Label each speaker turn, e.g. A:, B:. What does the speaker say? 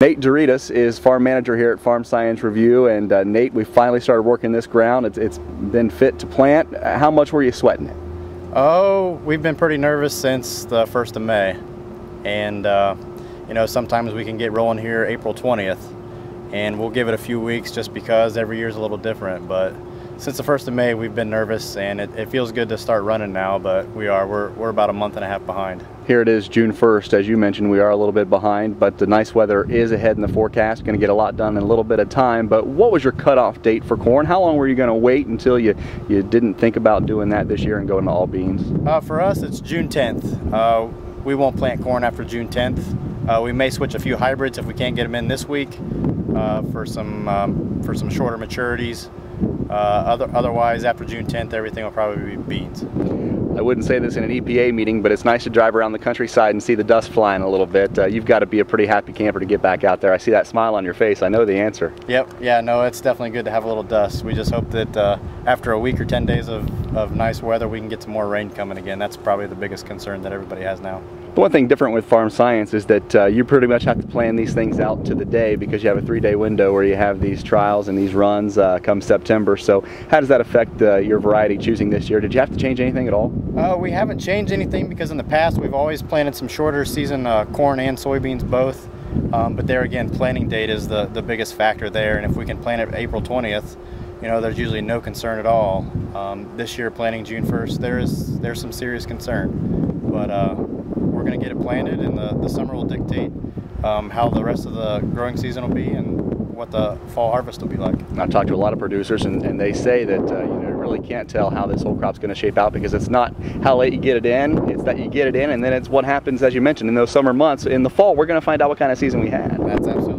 A: Nate Doritas is farm manager here at Farm Science Review, and Nate, we finally started working this ground. It's been fit to plant. How much were you sweating it?
B: Oh, we've been pretty nervous since the 1st of May, and you know, sometimes we can get rolling here April 20th, and we'll give it a few weeks just because every year is a little different. But since the 1st of May, we've been nervous, and it feels good to start running now. But we're about a month and a half behind.
A: Here it is, June 1st. As you mentioned, we are a little bit behind, but the nice weather is ahead in the forecast. Going to get a lot done in a little bit of time. But what was your cutoff date for corn? How long were you going to wait until you didn't think about doing that this year and going to all beans?
B: For us, it's June 10th. We won't plant corn after June 10th. We may switch a few hybrids if we can't get them in this week for some shorter maturities. Otherwise, after June 10th, everything will probably be beans.
A: I wouldn't say this in an EPA meeting, but it's nice to drive around the countryside and see the dust flying a little bit. You've got to be a pretty happy camper to get back out there. I see that smile on your face. I know the answer.
B: Yep. Yeah, no, it's definitely good to have a little dust. We just hope that after a week or 10 days of nice weather, we can get some more rain coming again. That's probably the biggest concern that everybody has now.
A: The one thing different with Farm Science is that you pretty much have to plan these things out to the day, because you have a 3-day window where you have these trials and these runs come September. So how does that affect your variety choosing this year? Did you have to change anything at all?
B: We haven't changed anything, because in the past we've always planted some shorter season corn and soybeans both. But there again, planting date is the biggest factor there, and if we can plant it April 20th, you know, there's usually no concern at all. This year planting June 1st, there's some serious concern. But we're going to get it planted, and the summer will dictate how the rest of the growing season will be and what the fall harvest will be like.
A: I've talked to a lot of producers, and they say that you really can't tell how this whole crop's going to shape out, because it's not how late you get it in, it's that you get it in, and then it's what happens, as you mentioned, in those summer months. In the fall, we're going to find out what kind of season we had.
B: That's absolutely